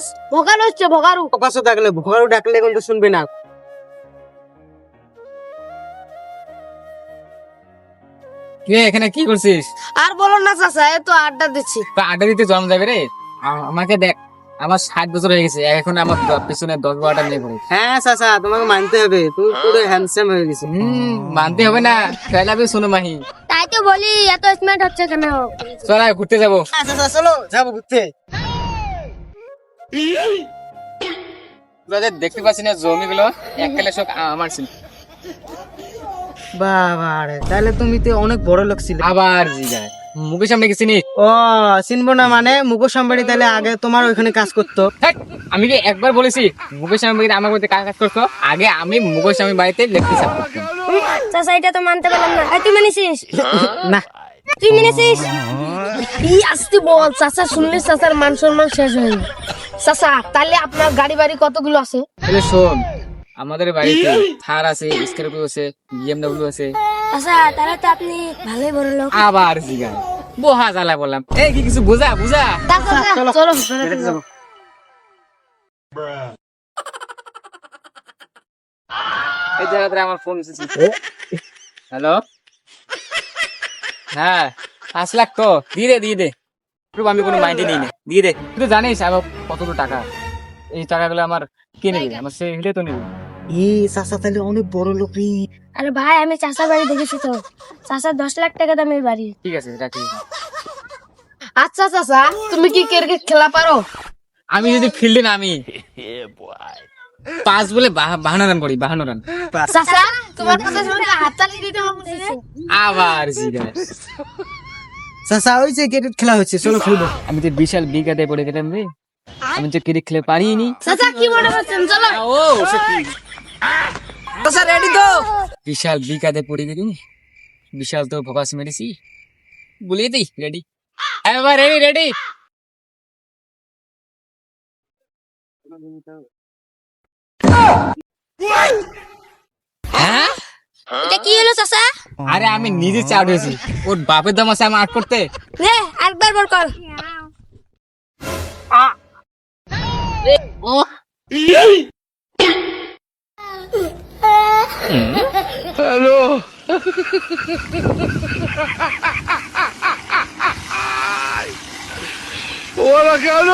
চাস ভগারু হচ্ছে ভগারু। প্রকাশ ডাকলে ভগারু ডাকলে কিন্তু শুনবে না। তুই এখানে কি করছিস? আর বলো না চাচা, এই তো আড্ডা দিচ্ছি। তো আড্ডা দিতে জন্ম যাবে রে। আমাকে দেখ, আমার 60 বছর হয়ে গেছে, এখন আমার পিছনে 10-12টা মেয়ে ঘুরে। হ্যাঁ চাচা, তোমাকে মানতে হবে, তুমি পুরো হ্যান্ডসাম হয়ে গেছো। মানতে হবে না, খেলাবি শোনো মাহি। তাই তো বলি এত স্মার্ট হচ্ছে কেন? চল আয়, ঘুরতে যাবো। হ্যাঁ চাচা, চলো যাবো ঘুরতে। তোদের দেখতে পাচ্ছি না জমিগুলো এককালে সব আমার ছিল। বাবা রে, তাহলে তুমি তো অনেক বড় লোক ছিলে। আবার জিগায় মুখের সামনে গেছি নি। ও চিনবো না মানে? মুকেশ আম্বানি তাহলে আগে তোমার ওইখানে কাজ করতো? হ্যাট, আমি কি একবার বলেছি মুকেশ আম্বানি আমার বাড়িতে কাজ করতো? আগে আমি মুকেশ আম্বানি বাড়িতে লেফটি সাপ করতাম। চাচা এটা তো মানতে পারলাম না। তুই মেনেছিস? না। তুই মেনেছিস? ই আসতে বল, চাচা শুনলে চাচার মান সম্মান শেষ হয়ে যাবে। চাচা তাহলে আপনার গাড়ি বাড়ি কতগুলো আছে? তাহলে শোন, আমাদের বাড়িতে থার আছে, স্করপিও আছে, বিএমডব্লিউ আছে। চাচা তাহলে তো আপনি ভালোই বড় লোক। আবার জিগায় বহা জ্বালা বললাম, এই কি কিছু বুঝা বুঝা। চলো বেড়াতে যাবো। এই জায়গাতে আমার ফোন এসেছে। হ্যালো, হ্যাঁ 5 লাখ তো দিয়ে দে। আমি কোনো মাইন্ডে নিই না, দিয়ে দে। তুই তো জানিস আমার কতগুলো টাকা, এই টাকাগুলো আমার কে নেবে? আমার সে হিলে তো নেবে। চাচা তাহলে অনেক বড় লোক রে। আরে ভাই আমি চাচার বাড়ি দেখেছি তো, চাচার 10 লাখ টাকা দামের বাড়ি। ঠিক আছে, রাখি। আচ্ছা চাচা, তুমি কি ক্রিকেট খেলা পারো? আমি যদি ফিল্ডে নামি 5 বলে 52 রান করি, 52 রান। চাচা তোমার কথা শুনে হাততালি দিতে হবে। আবার জিগায় চাচা ওই যে ক্রিকেট খেলা হচ্ছে, চলো খেলবো। আমি তো বিশাল বিঘাতে পড়ে গেলাম রে, আমি তো ক্রিকেট খেলে পারিনি। চাচা কি মনে করছেন? চলো। ও চাচা রেডি তো? বিশাল বিঘাতে পড়ে গেলি, বিশাল তো ফোকাস মেরেছি, বলিয়ে দিই রেডি। এবার রেডি। হ্যাঁ, এটা কি হলো চাচা? আরে আমি নিজে চাউট হয়েছি, ওর বাপের দাম আছে আমার আট করতে। নে আরেকবার বল কর। ও হ্যালো, ওরা কেন